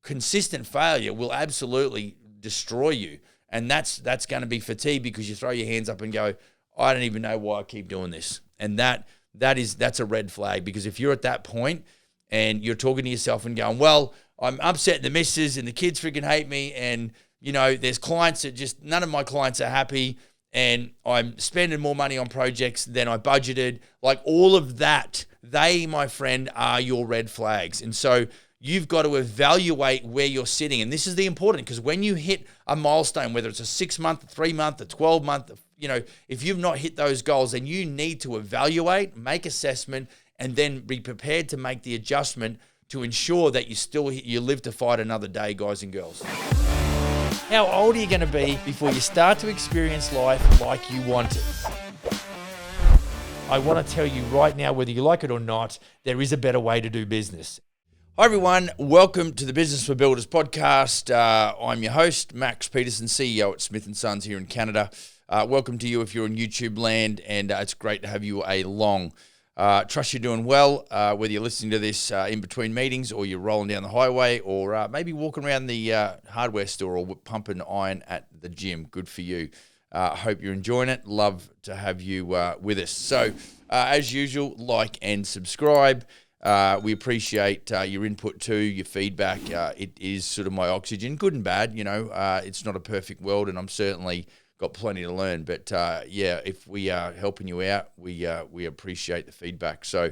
consistent failure will absolutely destroy you. And that's going to be fatigue, because you throw your hands up and go, I don't even know why I keep doing this. And that's a red flag, because if you're at that point and you're talking to yourself and going, well, I'm upset the missus and the kids freaking hate me, and there's clients that just, none of my clients are happy, and I'm spending more money on projects than I budgeted. Like, all of that, they, my friend, are your red flags. And so you've got to evaluate where you're sitting. And this is the important, because when you hit a milestone, whether it's a 6-month, a 3-month, a 12-month, if you've not hit those goals, then you need to evaluate, make assessment, and then be prepared to make the adjustment to ensure that you live to fight another day, guys and girls. How old are you going to be before you start to experience life like you want it? I want to tell you right now, whether you like it or not, there is a better way to do business. Hi everyone, welcome to the Business for Builders podcast. I'm your host, Max Peterson, CEO at Smith & Sons here in Canada. Welcome to you if you're in YouTube land, and it's great to have you along. Trust you're doing well, whether you're listening to this in between meetings, or you're rolling down the highway, or maybe walking around the hardware store, or pumping iron at the gym. Good for you. Hope you're enjoying it. Love to have you with us. So, as usual, like and subscribe. We appreciate your input too, your feedback. It is sort of my oxygen, good and bad. It's not a perfect world, and I'm certainly got plenty to learn. But if we are helping you out, we appreciate the feedback. So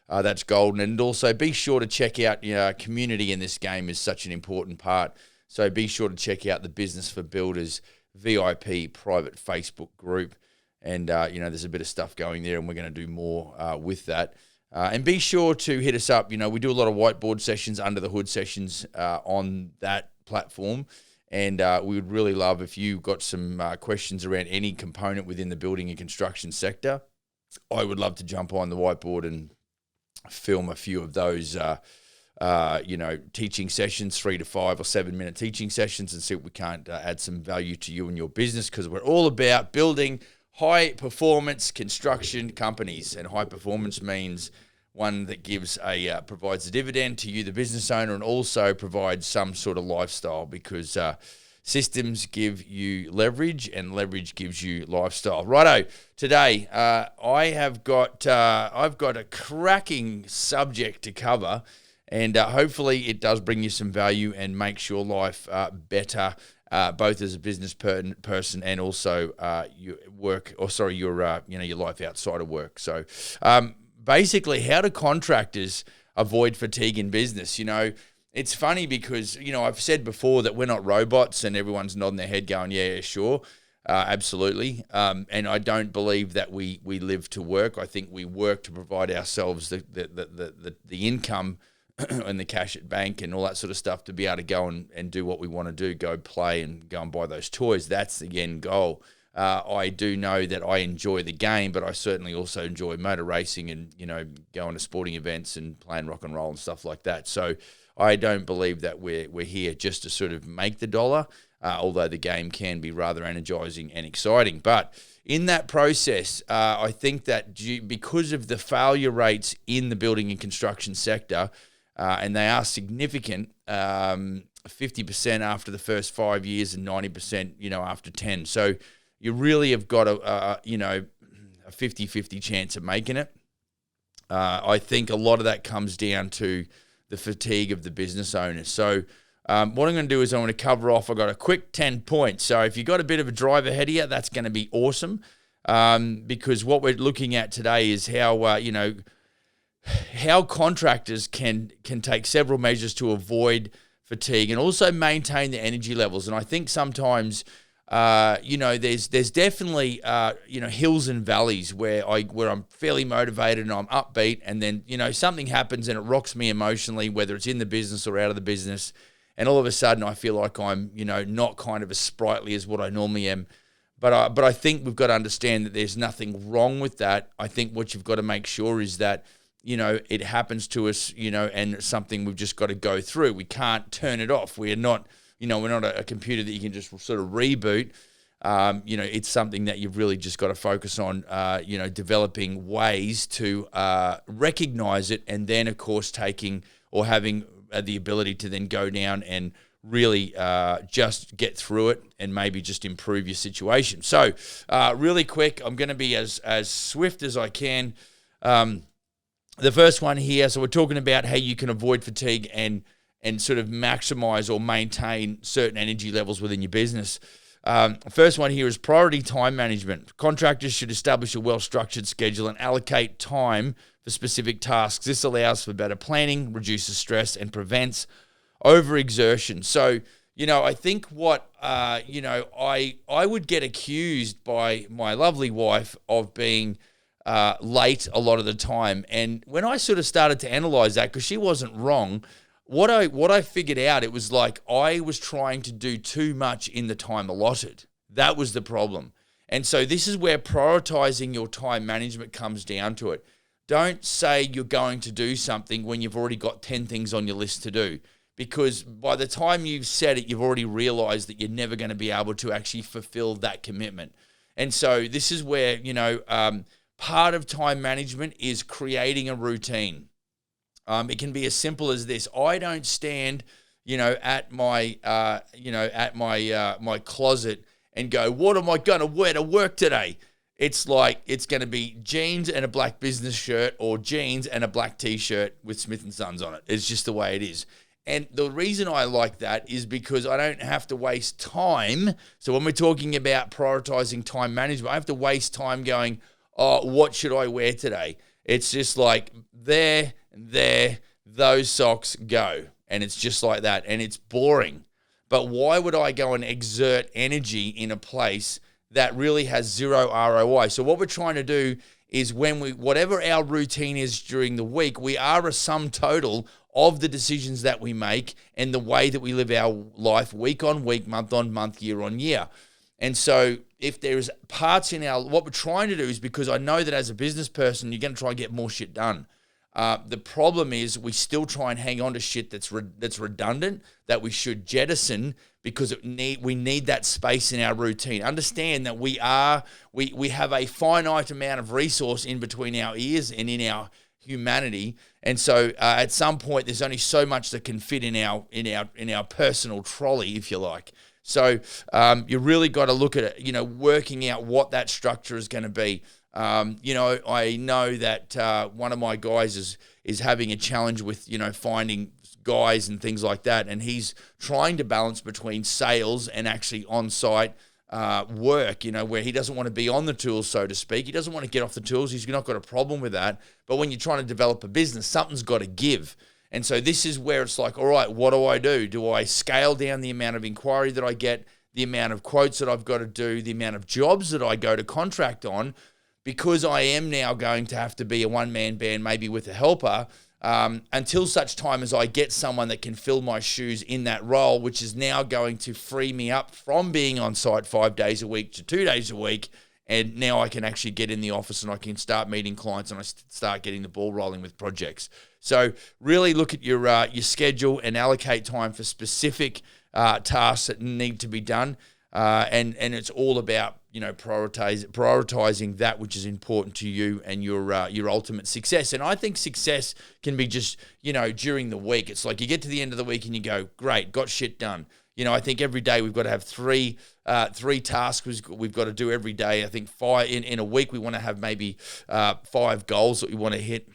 that's golden. And also be sure to check out, community in this game is such an important part. So be sure to check out the Business for Builders VIP private Facebook group. And, there's a bit of stuff going there, and we're going to do more with that. And be sure to hit us up. We do a lot of whiteboard sessions, under the hood sessions on that platform. And we would really love if you got some questions around any component within the building and construction sector. I would love to jump on the whiteboard and film a few of those, teaching sessions, 3 to 5 or 7 minute teaching sessions, and see if we can't add some value to you and your business, because we're all about building high performance construction companies. And high performance means one that provides a dividend to you, the business owner, and also provides some sort of lifestyle, because systems give you leverage, and leverage gives you lifestyle. Righto, today I've got a cracking subject to cover, and hopefully it does bring you some value and makes your life better, both as a business person and also your life outside of work. So. Basically, how do contractors avoid fatigue in business? It's funny because, I've said before that we're not robots, and everyone's nodding their head going, yeah, sure, absolutely. And I don't believe that we live to work. I think we work to provide ourselves the income and the cash at bank and all that sort of stuff to be able to go and do what we want to do, go play and go and buy those toys. That's the end goal. I do know that I enjoy the game, but I certainly also enjoy motor racing and, going to sporting events and playing rock and roll and stuff like that. So I don't believe that we're here just to sort of make the dollar, although the game can be rather energizing and exciting. But in that process, I think that because of the failure rates in the building and construction sector, and they are significant, 50% after the first 5 years and 90%, after 10. So you really have got a 50-50 chance of making it. I think a lot of that comes down to the fatigue of the business owners. So what I'm going to do is I'm going to cover off, I've got a quick 10 points. So if you've got a bit of a drive ahead of you, that's going to be awesome, because what we're looking at today is how contractors can take several measures to avoid fatigue and also maintain the energy levels. And I think sometimes there's definitely, hills and valleys where I'm fairly motivated and I'm upbeat, and then, something happens and it rocks me emotionally, whether it's in the business or out of the business. And all of a sudden I feel like I'm, not kind of as sprightly as what I normally am. But I think we've got to understand that there's nothing wrong with that. I think what you've got to make sure is that, it happens to us, and it's something we've just got to go through. We can't turn it off. We're not a computer that you can just sort of reboot. It's something that you've really just got to focus on, developing ways to recognize it, and then, of course, taking or having the ability to then go down and really just get through it and maybe just improve your situation. So really quick, I'm going to be as swift as I can. The first one here, so we're talking about how you can avoid fatigue and sort of maximize or maintain certain energy levels within your business. First one here is priority time management. Contractors should establish a well-structured schedule and allocate time for specific tasks. This allows for better planning, reduces stress, and prevents overexertion. So, I think what, I would get accused by my lovely wife of being late a lot of the time. And when I sort of started to analyze that, because she wasn't wrong, what I figured out, it was like I was trying to do too much in the time allotted. That was the problem. And so this is where prioritizing your time management comes down to it. Don't say you're going to do something when you've already got 10 things on your list to do, because by the time you've said it, you've already realized that you're never going to be able to actually fulfill that commitment. And so this is where, part of time management is creating a routine. It can be as simple as this. I don't stand, at my, my closet and go, what am I going to wear to work today? It's like it's going to be jeans and a black business shirt, or jeans and a black T-shirt with Smith & Sons on it. It's just the way it is. And the reason I like that is because I don't have to waste time. So when we're talking about prioritizing time management, I have to waste time going, oh, what should I wear today? It's just like there, those socks go. And it's just like that. And it's boring. But why would I go and exert energy in a place that really has zero ROI? So what we're trying to do is whatever our routine is during the week, we are a sum total of the decisions that we make and the way that we live our life week on week, month on month, year on year. And so if there's parts in what we're trying to do is, because I know that as a business person, you're going to try and get more shit done. The problem is we still try and hang on to shit that's redundant, that we should jettison, because we need that space in our routine. Understand that we have a finite amount of resource in between our ears and in our humanity, and so at some point there's only so much that can fit in our personal trolley, if you like. So you really got to look at it, working out what that structure is going to be. I know that one of my guys is having a challenge with, finding guys and things like that. And he's trying to balance between sales and actually on-site work, where he doesn't want to be on the tools, so to speak. He doesn't want to get off the tools. He's not got a problem with that. But when you're trying to develop a business, something's got to give. And so this is where it's like, all right, what do I do? Do I scale down the amount of inquiry that I get, the amount of quotes that I've got to do, the amount of jobs that I go to contract on? Because I am now going to have to be a one-man band, maybe with a helper, until such time as I get someone that can fill my shoes in that role, which is now going to free me up from being on site 5 days a week to 2 days a week. And now I can actually get in the office and I can start meeting clients and I start getting the ball rolling with projects. So really look at your schedule and allocate time for specific tasks that need to be done. And it's all about, prioritizing that which is important to you and your ultimate success. And I think success can be just, during the week. It's like you get to the end of the week and you go, great, got shit done. I think every day we've got to have three tasks we've got to do every day. I think 5 in a week we want to have maybe 5 goals that we want to hit.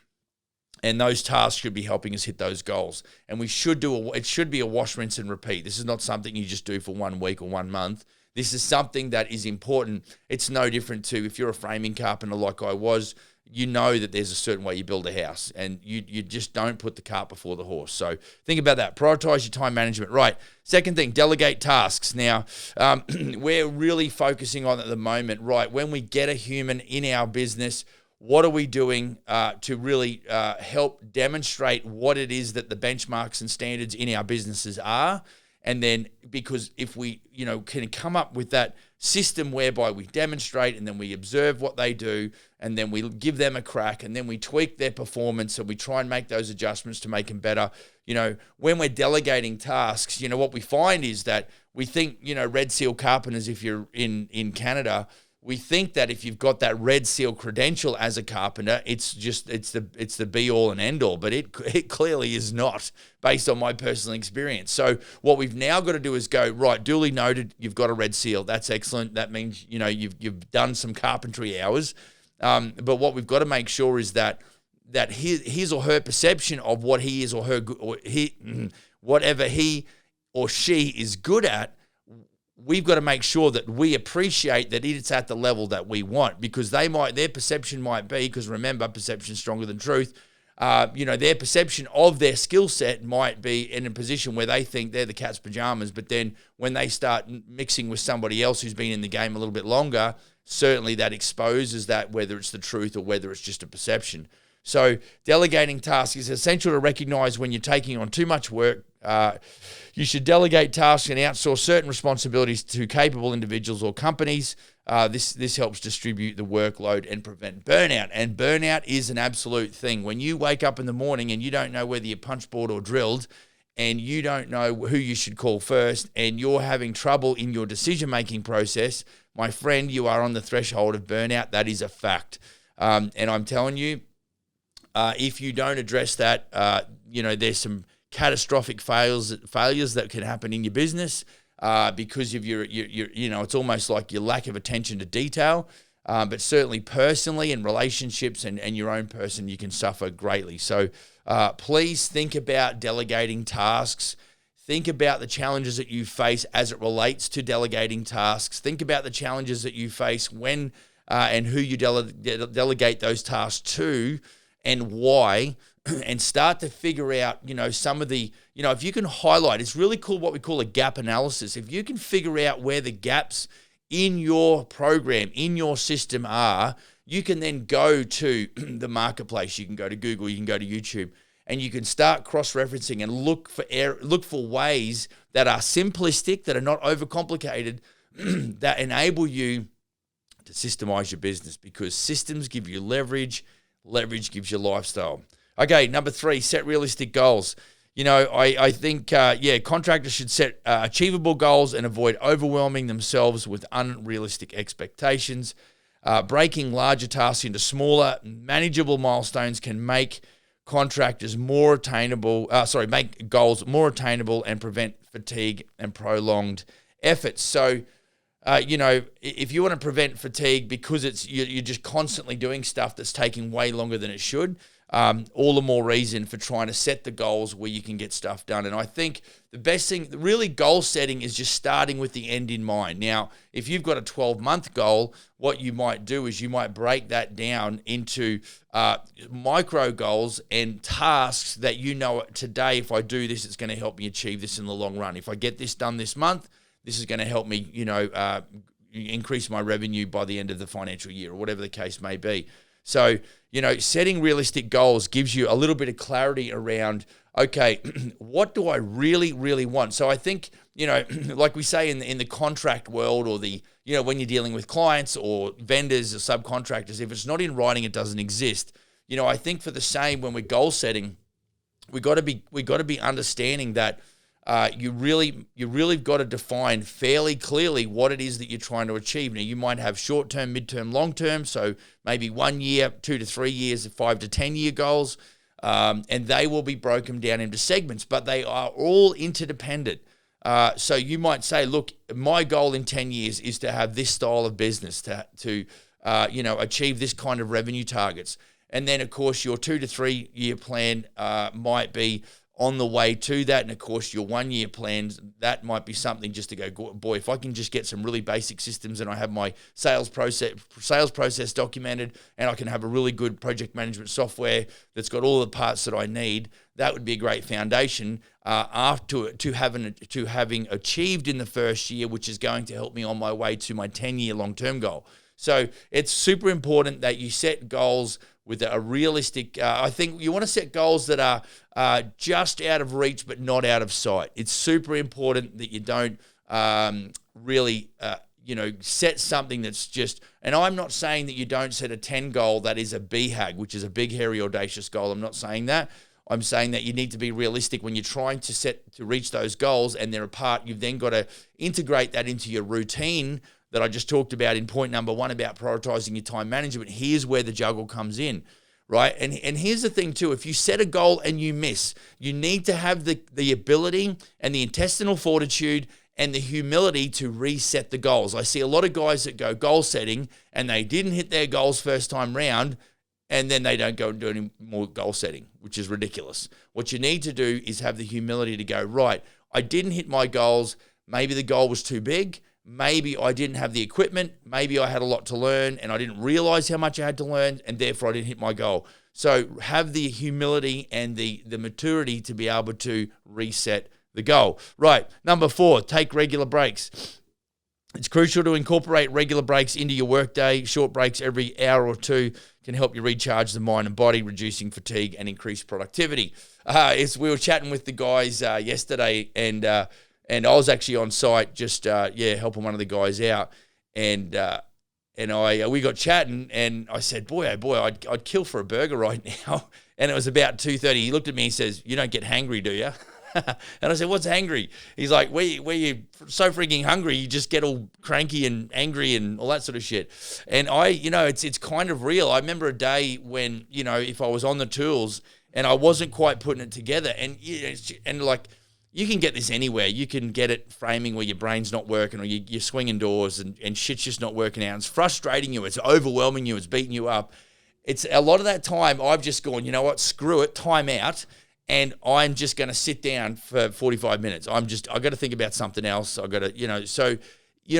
And those tasks should be helping us hit those goals. And we should it should be a wash, rinse, and repeat. This is not something you just do for 1 week or 1 month. This is something that is important. It's no different to if you're a framing carpenter like I was, that there's a certain way you build a house, and you just don't put the cart before the horse. So think about that. Prioritize your time management. Right. Second thing, delegate tasks. Now, we're really focusing on at the moment, right, when we get a human in our business, what are we doing to really help demonstrate what it is that the benchmarks and standards in our businesses are? And then, because if we, can come up with that system whereby we demonstrate and then we observe what they do and then we give them a crack and then we tweak their performance and we try and make those adjustments to make them better. When we're delegating tasks, what we find is that we think, Red Seal carpenters, if you're in Canada, we think that if you've got that red seal credential as a carpenter, it's the be all and end all, but it clearly is not, based on my personal experience. So what we've now got to do is go, right, duly noted, you've got a red seal. That's excellent. That means, you've done some carpentry hours. But what we've got to make sure is that his or her perception of what he is or her, whatever he or she is good at, we've got to make sure that we appreciate that it's at the level that we want, because their perception might be, because remember, perception's stronger than truth. Their perception of their skill set might be in a position where they think they're the cat's pajamas, but then when they start mixing with somebody else who's been in the game a little bit longer, certainly that exposes that, whether it's the truth or whether it's just a perception. So delegating tasks is essential to recognize when you're taking on too much work. You should delegate tasks and outsource certain responsibilities to capable individuals or companies. This helps distribute the workload and prevent burnout. And burnout is an absolute thing. When you wake up in the morning and you don't know whether you're punch board or drilled, and you don't know who you should call first, and you're having trouble in your decision-making process, my friend, you are on the threshold of burnout. That is a fact. And I'm telling you, if you don't address that, there's some catastrophic failures that can happen in your business because of your it's almost like your lack of attention to detail. But certainly personally, in relationships and your own person, you can suffer greatly. So please think about delegating tasks. Think about the challenges that you face as it relates to delegating tasks. Think about the challenges that you face when and who you delegate those tasks to and why, and start to figure out, some of the, if you can highlight, it's really cool what we call a gap analysis. If you can figure out where the gaps in your program, in your system are, you can then go to the marketplace. You can go to Google, you can go to YouTube, and you can start cross-referencing and look for ways that are simplistic, that are not overcomplicated, that enable you to systemize your business, because systems give you leverage, leverage gives you lifestyle. Okay, number 3, set realistic goals. I think, contractors should set achievable goals and avoid overwhelming themselves with unrealistic expectations. Breaking larger tasks into smaller, manageable milestones can make contractors more attainable, make goals more attainable and prevent fatigue and prolonged efforts. So, if you want to prevent fatigue because you're just constantly doing stuff that's taking way longer than it should, all the more reason for trying to set the goals where you can get stuff done. And I think the best thing, really, goal setting is just starting with the end in mind. Now, if you've got a 12-month goal, what you might do is you might break that down into micro goals and tasks that today, if I do this, it's going to help me achieve this in the long run. If I get this done this month, this is going to help me, increase my revenue by the end of the financial year, or whatever the case may be. So, setting realistic goals gives you a little bit of clarity around, okay, what do I really, really want? So I think, like we say in the contract world, or when you're dealing with clients or vendors or subcontractors, if it's not in writing, it doesn't exist. I think for the same, when we're goal setting, we got to be understanding that you really got to define fairly clearly what it is that you're trying to achieve. Now, you might have short-term, mid-term, long-term, so maybe 1 year, 2 to 3 years, 5 to 10 year goals, and they will be broken down into segments, but they are all interdependent. So you might say, look, my goal in 10 years is to have this style of business, to achieve this kind of revenue targets. And then, of course, your 2 to 3 year plan might be on the way to that. And of course, your 1 year plans, that might be something just to go, boy, if I can just get some really basic systems and I have my sales process documented, and I can have a really good project management software that's got all the parts that I need, that would be a great foundation after to having achieved in the first year, which is going to help me on my way to my 10-year long-term goal. So it's super important that you set goals with a realistic, I think you want to set goals that are just out of reach but not out of sight. It's super important that you don't really, set something that's just, and I'm not saying that you don't set a 10 goal that is a BHAG, which is a big, hairy, audacious goal. I'm not saying that. I'm saying that you need to be realistic when you're trying to reach those goals, and they're a part. You've then got to integrate that into your routine, that I just talked about in point number 1 about prioritizing your time management, here's where the juggle comes in, right? And here's the thing too, if you set a goal and you miss, you need to have the ability and the intestinal fortitude and the humility to reset the goals. I see a lot of guys that go goal setting and they didn't hit their goals first time round, and then they don't go and do any more goal setting, which is ridiculous. What you need to do is have the humility to go, right, I didn't hit my goals. Maybe the goal was too big. Maybe I didn't have the equipment. Maybe I had a lot to learn and I didn't realize how much I had to learn, and therefore I didn't hit my goal. So have the humility and the maturity to be able to reset the goal. Right, number 4, take regular breaks. It's crucial to incorporate regular breaks into your workday. Short breaks every hour or 2 can help you recharge the mind and body, reducing fatigue and increase productivity. We were chatting with the guys yesterday, and I was actually on site just helping one of the guys out, and we got chatting, and I said, boy, oh boy, I'd kill for a burger right now. And it was about 2:30. He looked at me and says, "You don't get hangry, do you?" And I said, "What's hangry?" He's like, where you so freaking hungry, you just get all cranky and angry and all that sort of shit. And it's kind of real. I remember a day when, if I was on the tools and I wasn't quite putting it together, and like, you can get this anywhere. You can get it framing where your brain's not working, or you're swinging doors and shit's just not working out. It's frustrating you. It's overwhelming you. It's beating you up. It's a lot of that time I've just gone, you know what, screw it, time out. And I'm just going to sit down for 45 minutes. I got to think about something else. I got to,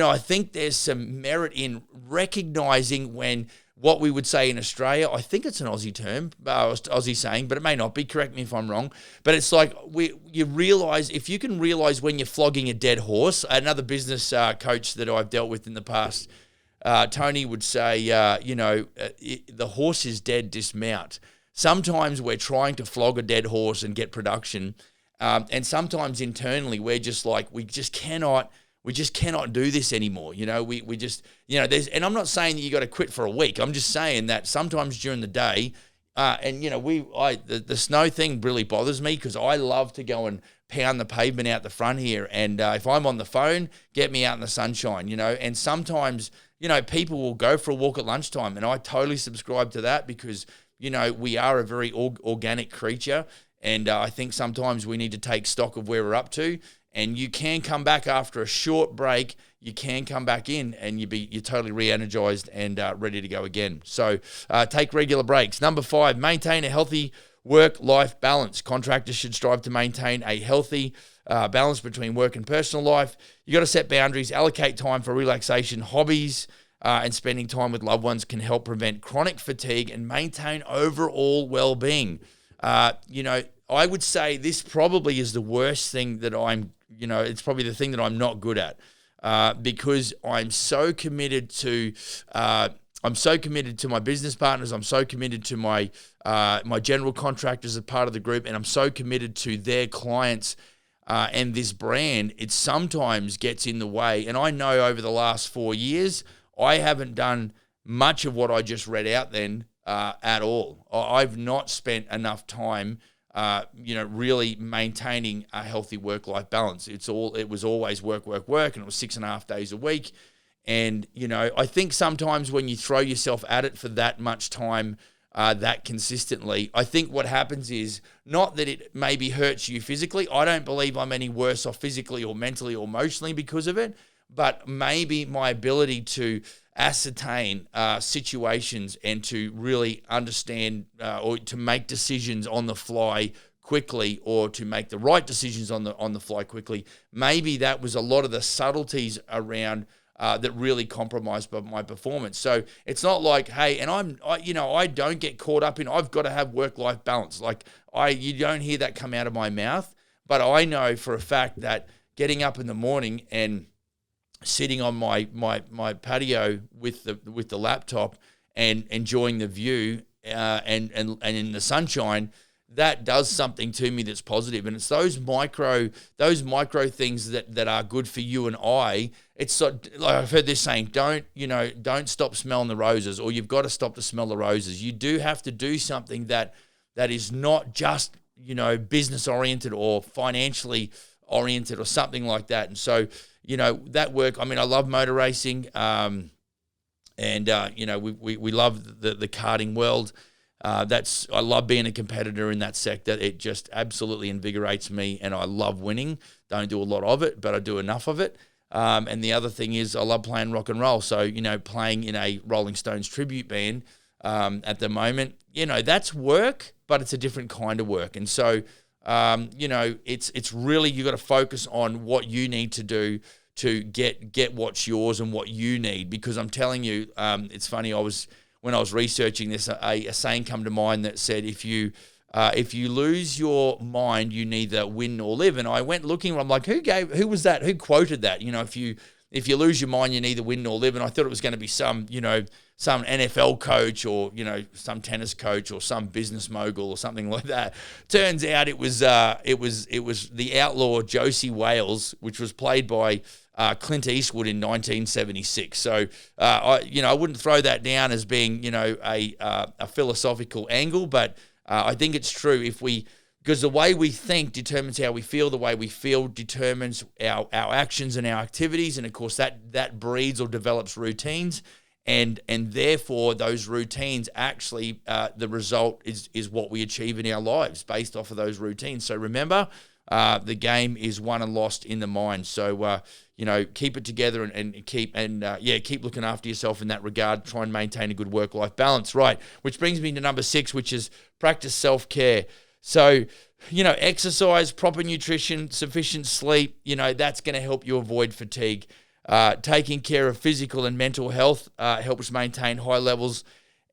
I think there's some merit in recognizing when what we would say in Australia, I think it's an Aussie term, Aussie saying, but it may not be. Correct me if I'm wrong. But it's like if you can realize when you're flogging a dead horse. Another business coach that I've dealt with in the past, Tony would say, the horse is dead, dismount. Sometimes we're trying to flog a dead horse and get production, and sometimes internally we're just like, we just cannot do this anymore. We just, and I'm not saying that you got to quit for a week. I'm just saying that sometimes during the day, the snow thing really bothers me, because I love to go and pound the pavement out the front here, and if I'm on the phone, get me out in the sunshine. And sometimes people will go for a walk at lunchtime, and I totally subscribe to that, because we are a very organic creature, and I think sometimes we need to take stock of where we're up to. And you can come back after a short break. You can come back in, and you're totally re-energized and ready to go again. So take regular breaks. Number 5, maintain a healthy work-life balance. Contractors should strive to maintain a healthy balance between work and personal life. You got to set boundaries, allocate time for relaxation, hobbies, and spending time with loved ones can help prevent chronic fatigue and maintain overall well-being. I would say this probably is the worst thing that it's probably the thing that I'm not good at, because I'm so committed to my business partners. I'm so committed to my general contractors as part of the group, and I'm so committed to their clients and this brand. It sometimes gets in the way. And I know over the last 4 years, I haven't done much of what I just read out then at all. I've not spent enough time, really maintaining a healthy work-life balance. It was always work, and it was 6.5 days a week. And, I think sometimes when you throw yourself at it for that much time, that consistently, I think what happens is not that it maybe hurts you physically. I don't believe I'm any worse off physically or mentally or emotionally because of it. But maybe my ability to ascertain situations and to really understand or to make decisions on the fly quickly, or to make the right decisions on the fly quickly, maybe that was a lot of the subtleties around that really compromised my performance. So it's not like, hey, and I don't get caught up in, I've got to have work-life balance. Like you don't hear that come out of my mouth, but I know for a fact that getting up in the morning and sitting on my patio with the laptop and enjoying the view and in the sunshine, that does something to me that's positive. And it's those micro things that are good for you and I. It's like I've heard this saying, don't stop smelling the roses, or you've got to stop to smell the roses. You do have to do something that is not just business oriented or financially oriented or something like that. And so that work. I mean, I love motor racing, and we love the karting world. I love being a competitor in that sector. It just absolutely invigorates me, and I love winning. Don't do a lot of it, but I do enough of it. And the other thing is I love playing rock and roll. So, playing in a Rolling Stones tribute band at the moment, that's work, but it's a different kind of work. And so, it's really, you got to focus on what you need to do to get what's yours and what you need. Because I'm telling you, it's funny, when I was researching this, a saying come to mind that said, if you lose your mind, you neither win nor live. And I went looking, I'm like, who was that? Who quoted that? If you lose your mind, you neither win nor live. And I thought it was going to be some NFL coach or, some tennis coach or some business mogul or something like that. Turns out it was the outlaw Josie Wales, which was played by Clint Eastwood in 1976. So, I wouldn't throw that down as being, a philosophical angle, but I think it's true. Because the way we think determines how we feel, the way we feel determines our actions and our activities, and of course that breeds or develops routines, and therefore those routines actually the result is what we achieve in our lives based off of those routines. So remember, the game is won and lost in the mind. So keep it together and keep looking after yourself in that regard. Try and maintain a good work-life balance. Right, which brings me to number 6, which is practice self-care. So, exercise, proper nutrition, sufficient sleep, that's going to help you avoid fatigue. Taking care of physical and mental health helps maintain high levels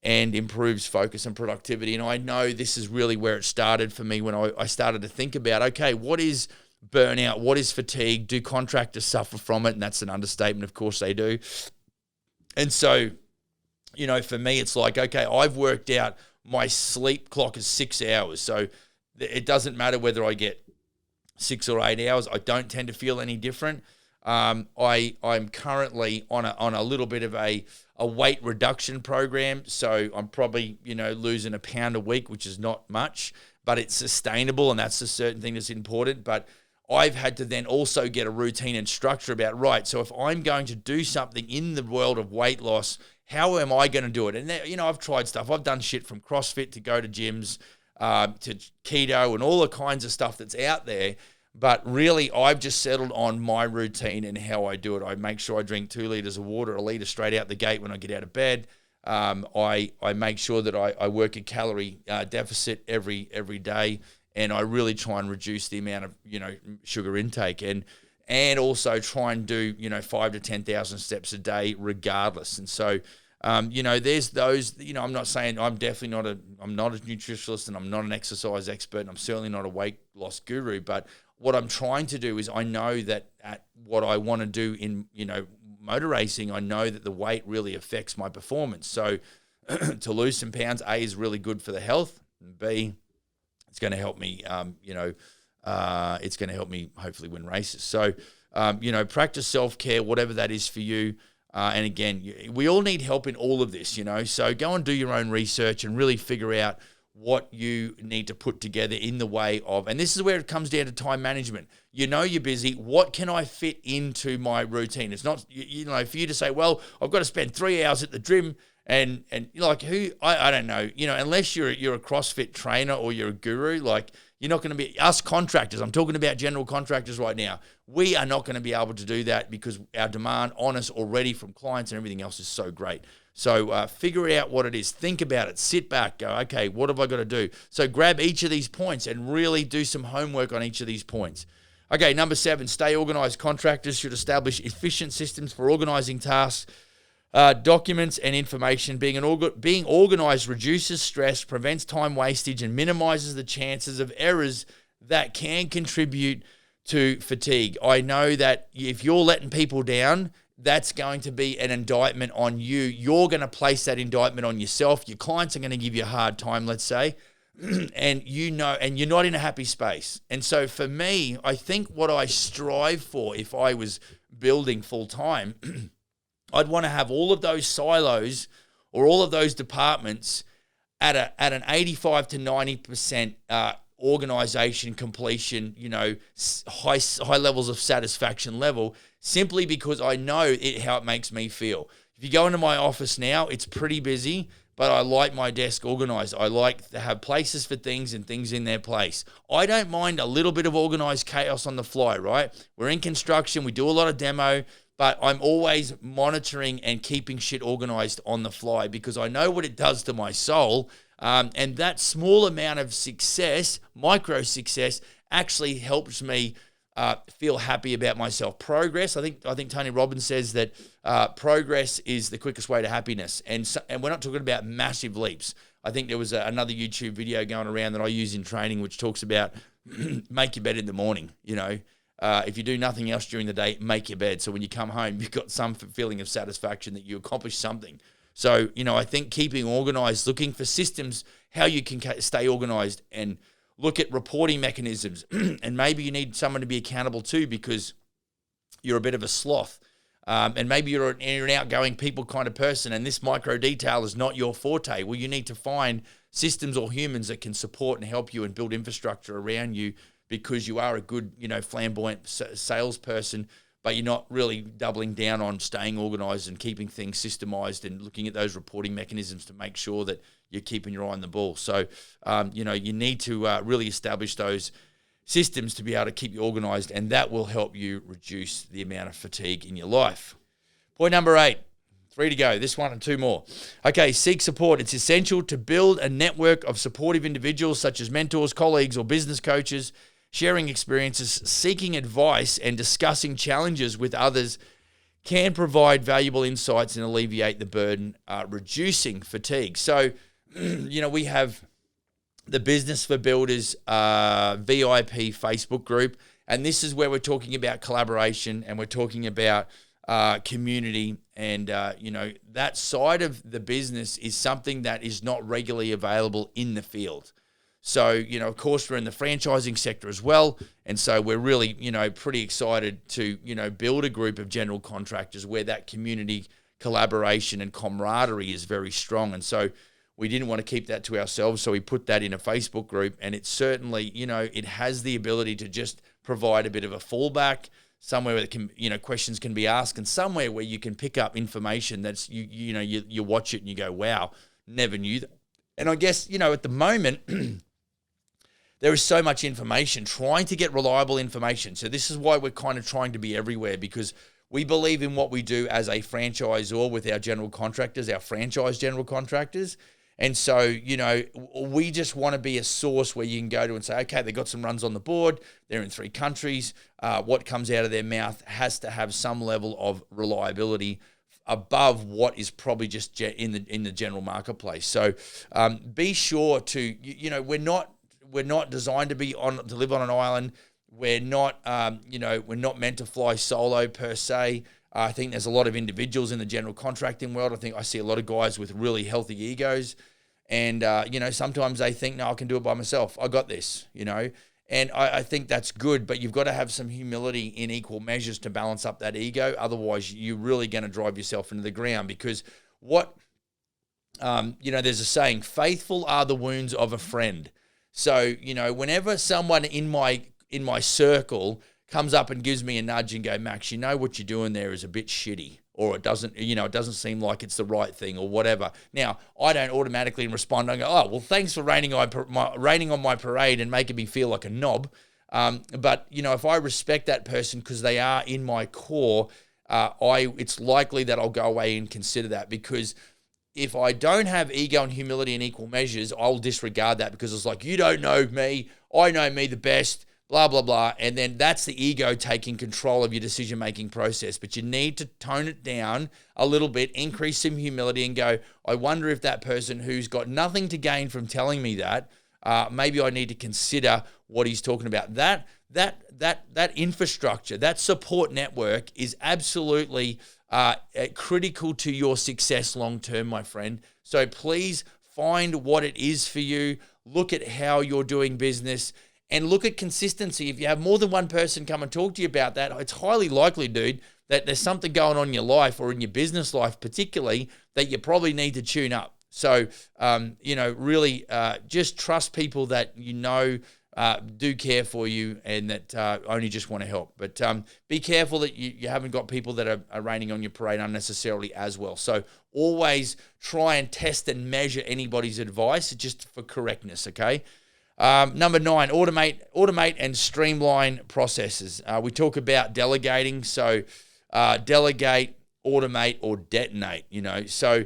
and improves focus and productivity. And I know this is really where it started for me when I started to think about, okay, what is burnout? What is fatigue? Do contractors suffer from it? And that's an understatement. Of course they do. And so, for me, it's like, okay, I've worked out my sleep clock is 6 hours. So it doesn't matter whether I get 6 or 8 hours. I don't tend to feel any different. I'm currently on a little bit of a weight reduction program. So I'm probably, losing a pound a week, which is not much, but it's sustainable. And that's a certain thing that's important. But I've had to then also get a routine and structure about, right, so if I'm going to do something in the world of weight loss, how am I going to do it? And, I've tried stuff. I've done shit from CrossFit to go to gyms, to keto and all the kinds of stuff that's out there. But really, I've just settled on my routine and how I do it. I make sure I drink 2 liters of water, 1 liter straight out the gate when I get out of bed. I make sure that I work a calorie deficit every day, and I really try and reduce the amount of sugar intake, and also try and do 5 to 10,000 steps a day regardless. And so there's those. I'm not saying I'm definitely I'm not a nutritionist, and I'm not an exercise expert, and I'm certainly not a weight loss guru. But what I'm trying to do is, I know that at what I want to do in motor racing, I know that the weight really affects my performance. So to lose some pounds, A, is really good for the health, and B, it's going to help me. It's going to help me hopefully win races. So practice self-care, whatever that is for you. And again, we all need help in all of this, so go and do your own research and really figure out what you need to put together in the way of, and this is where it comes down to time management. You're busy. What can I fit into my routine? It's not, for you to say, well, I've got to spend 3 hours at the gym and like who, I don't know, unless you're a CrossFit trainer or you're a guru, like you're not going to be, us contractors, I'm talking about general contractors right now, we are not going to be able to do that because our demand on us already from clients and everything else is so great. So figure out what it is. Think about it. Sit back. Go, okay, what have I got to do? So grab each of these points and really do some homework on each of these points. Okay, number 7, stay organized. Contractors should establish efficient systems for organizing tasks, documents, and information. Being organized reduces stress, prevents time wastage, and minimizes the chances of errors that can contribute to fatigue. I know that if you're letting people down, that's going to be an indictment on you. You're going to place that indictment on yourself. Your clients are going to give you a hard time, let's say, and you're not in a happy space. And so for me, I think what I strive for, if I was building full time, I'd want to have all of those silos or all of those departments at an 85 to 90% organization, completion, high levels of satisfaction level, simply because I know how it makes me feel. If you go into my office now, it's pretty busy, but I like my desk organized. I like to have places for things and things in their place. I don't mind a little bit of organized chaos on the fly, right? We're in construction, we do a lot of demo, but I'm always monitoring and keeping shit organized on the fly because I know what it does to my soul. And that small amount of success, micro success, actually helps me feel happy about myself. Progress, I think Tony Robbins says that progress is the quickest way to happiness. And we're not talking about massive leaps. I think there was another YouTube video going around that I use in training which talks about make your bed in the morning, if you do nothing else during the day, make your bed. So when you come home, you've got some feeling of satisfaction that you accomplished something. So, I think keeping organized, looking for systems, how you can stay organized and look at reporting mechanisms. And maybe you need someone to be accountable to because you're a bit of a sloth. And maybe you're an outgoing people kind of person and this micro detail is not your forte. Well, you need to find systems or humans that can support and help you and build infrastructure around you because you are a good, flamboyant salesperson, but you're not really doubling down on staying organized and keeping things systemized and looking at those reporting mechanisms to make sure that you're keeping your eye on the ball. So, you need to really establish those systems to be able to keep you organized, and that will help you reduce the amount of fatigue in your life. Point number 8, 3 to go. This one and 2 more. Okay, seek support. It's essential to build a network of supportive individuals such as mentors, colleagues, or business coaches. Sharing experiences, seeking advice, and discussing challenges with others can provide valuable insights and alleviate the burden, reducing fatigue. So, we have the Business for Builders VIP Facebook group, and this is where we're talking about collaboration and we're talking about community, and that side of the business is something that is not regularly available in the field. So, of course, we're in the franchising sector as well. And so we're really, pretty excited to, build a group of general contractors where that community collaboration and camaraderie is very strong. And so we didn't want to keep that to ourselves. So we put that in a Facebook group, and it certainly, it has the ability to just provide a bit of a fallback, somewhere where it can, questions can be asked, and somewhere where you can pick up information that's, you watch it and you go, wow, never knew that. And I guess, at the moment, there is so much information, trying to get reliable information. So this is why we're kind of trying to be everywhere, because we believe in what we do as a franchisor with our general contractors, our franchise general contractors. And so, we just want to be a source where you can go to and say, okay, they got some runs on the board. They're in 3 countries. What comes out of their mouth has to have some level of reliability above what is probably just in the general marketplace. So be sure to, we're not designed to live on an island. We're not, we're not meant to fly solo per se. I think there's a lot of individuals in the general contracting world. I think I see a lot of guys with really healthy egos, and sometimes they think, no, I can do it by myself. I got this, and I think that's good, but you've got to have some humility in equal measures to balance up that ego. Otherwise, you're really going to drive yourself into the ground, because there's a saying, faithful are the wounds of a friend. So, whenever someone in my circle comes up and gives me a nudge and go, Max, what you're doing there is a bit shitty, or it doesn't seem like it's the right thing, or whatever. Now, I don't automatically respond. I go, oh, well, thanks for raining on my parade and making me feel like a knob. But if I respect that person because they are in my core, it's likely that I'll go away and consider that, because if I don't have ego and humility in equal measures, I'll disregard that, because it's like, you don't know me, I know me the best, blah, blah, blah. And then that's the ego taking control of your decision-making process. But you need to tone it down a little bit, increase some humility, and go, I wonder if that person who's got nothing to gain from telling me that, maybe I need to consider what he's talking about. That infrastructure, that support network is absolutely critical to your success long-term, my friend. So please find what it is for you. Look at how you're doing business, and look at consistency. If you have more than one person come and talk to you about that, it's highly likely, dude, that there's something going on in your life, or in your business life particularly, that you probably need to tune up. So, really just trust people that do care for you and that only just want to help. But be careful that you haven't got people that are raining on your parade unnecessarily as well. So always try and test and measure anybody's advice just for correctness, okay? Number 9, automate and streamline processes. We talk about delegating, so delegate, automate, or detonate, So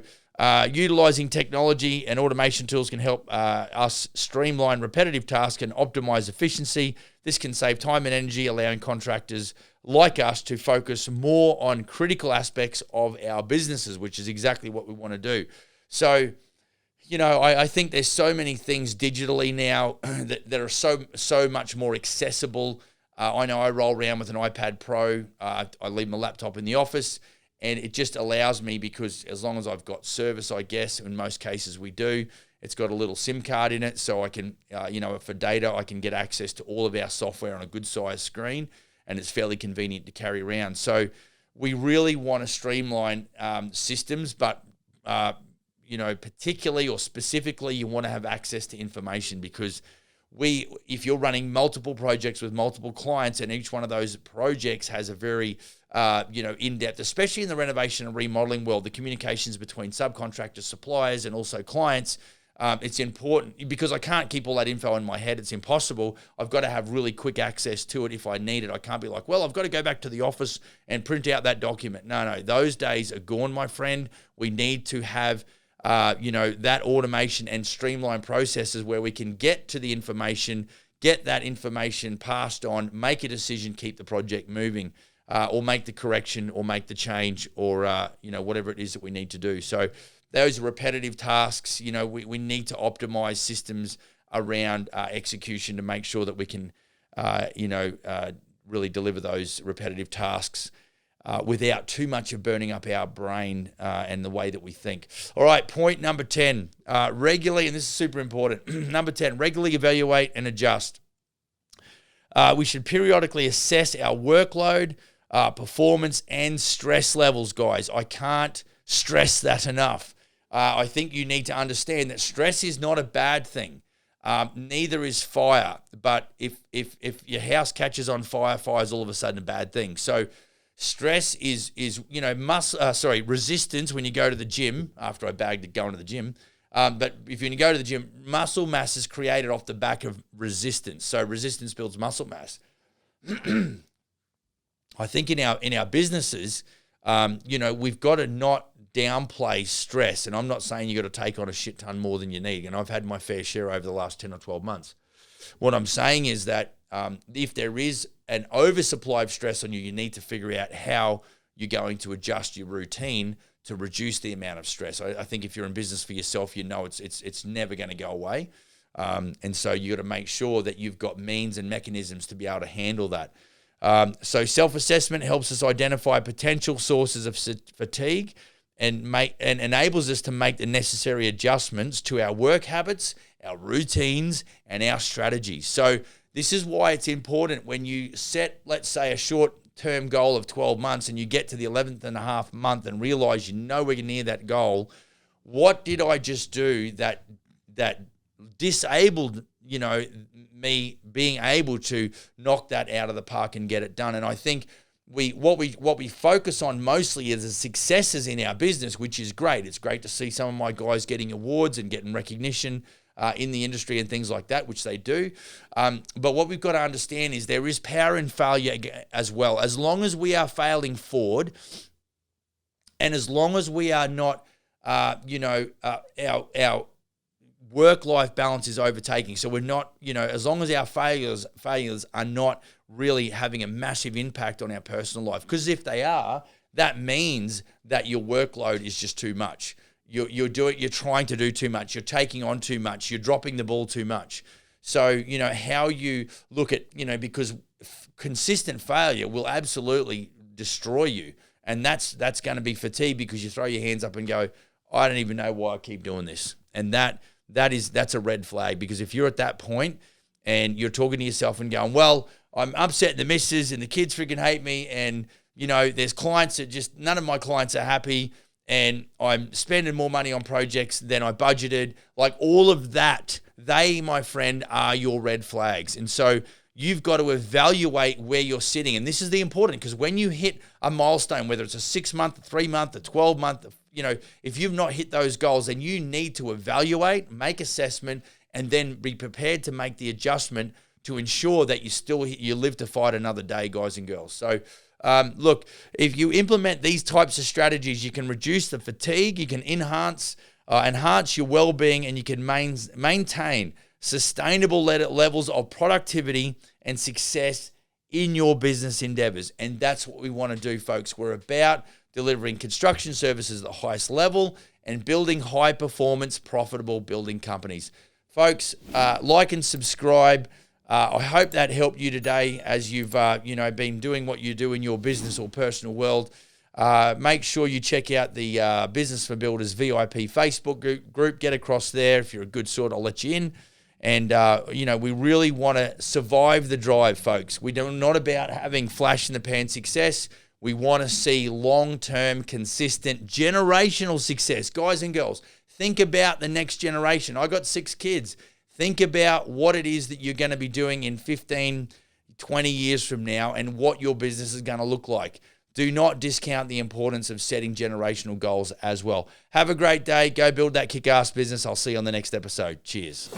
utilizing technology and automation tools can help us streamline repetitive tasks and optimize efficiency. This can save time and energy, allowing contractors like us to focus more on critical aspects of our businesses, which is exactly what we want to do. So, I think there's so many things digitally now that are so much more accessible. I know I roll around with an iPad Pro. I leave my laptop in the office, and it just allows me, because as long as I've got service, I guess, in most cases we do, it's got a little SIM card in it, so I can, for data, I can get access to all of our software on a good size screen, and it's fairly convenient to carry around. So we really want to streamline systems, but particularly or specifically, you want to have access to information, because if you're running multiple projects with multiple clients, and each one of those projects has a very in-depth, especially in the renovation and remodeling world, the communications between subcontractors, suppliers, and also clients, it's important, because I can't keep all that info in my head. It's impossible. I've got to have really quick access to it if I need it. I can't be like, well, I've got to go back to the office and print out that document. No, those days are gone, my friend. We need to have that automation and streamline processes where we can get to the information, get that information passed on, make a decision, keep the project moving, or make the correction, or make the change, or whatever it is that we need to do. So those are repetitive tasks. We need to optimize systems around execution to make sure that we can really deliver those repetitive tasks without too much of burning up our brain and the way that we think. All right, point number 10, regularly, and this is super important, number 10, regularly evaluate and adjust. We should periodically assess our workload, performance, and stress levels, guys. I can't stress that enough. I think you need to understand that stress is not a bad thing. Neither is fire. But if your house catches on fire, fire is all of a sudden a bad thing. So stress is resistance when you go to the gym, after I bagged it going to the gym. But if you go to the gym, muscle mass is created off the back of resistance. So resistance builds muscle mass. I think in our businesses, we've got to not downplay stress. And I'm not saying you got to take on a shit ton more than you need. And I've had my fair share over the last 10 or 12 months. What I'm saying is that if there is an oversupply of stress on you, you need to figure out how you're going to adjust your routine to reduce the amount of stress. I think if you're in business for yourself, it's never going to go away. And so you got to make sure that you've got means and mechanisms to be able to handle that. So self-assessment helps us identify potential sources of fatigue and enables us to make the necessary adjustments to our work habits, our routines, and our strategies. So this is why it's important when you set, let's say, a short-term goal of 12 months and you get to the 11th and a half month and realize you're nowhere near that goal. What did I just do that disabled, me being able to knock that out of the park and get it done? And I think what we focus on mostly is the successes in our business, which is great. It's great to see some of my guys getting awards and getting recognition in the industry and things like that, which they do. But what we've got to understand is there is power in failure as well. As long as we are failing forward, and as long as we are not, our work-life balance is overtaking. So we're not, as long as our failures are not really having a massive impact on our personal life. Because if they are, that means that your workload is just too much. You're trying to do too much. You're taking on too much. You're dropping the ball too much. So, how you look at, because consistent failure will absolutely destroy you. And that's going to be fatigue, because you throw your hands up and go, I don't even know why I keep doing this. And that's a red flag, because if you're at that point and you're talking to yourself and going, well, I'm upset the missus and the kids freaking hate me, and there's clients that just, none of my clients are happy, and I'm spending more money on projects than I budgeted. Like all of that, they, my friend, are your red flags. And so you've got to evaluate where you're sitting. And this is the important, because when you hit a milestone, whether it's a 6-month, a 3-month, a 12-month, if you've not hit those goals, then you need to evaluate, make assessment, and then be prepared to make the adjustment to ensure that you live to fight another day, guys and girls. So look, if you implement these types of strategies, you can reduce the fatigue, you can enhance your well-being, and you can maintain sustainable levels of productivity and success in your business endeavors. And that's what we want to do, folks. We're about delivering construction services at the highest level and building high-performance, profitable building companies. Folks, like and subscribe. I hope that helped you today as you've been doing what you do in your business or personal world. Make sure you check out the Business for Builders VIP Facebook group. Get across there. If you're a good sort, I'll let you in. And, we really want to survive the drive, folks. We're not about having flash-in-the-pan success. We want to see long-term, consistent, generational success. Guys and girls, think about the next generation. I got 6 kids. Think about what it is that you're going to be doing in 15, 20 years from now and what your business is going to look like. Do not discount the importance of setting generational goals as well. Have a great day. Go build that kick-ass business. I'll see you on the next episode. Cheers.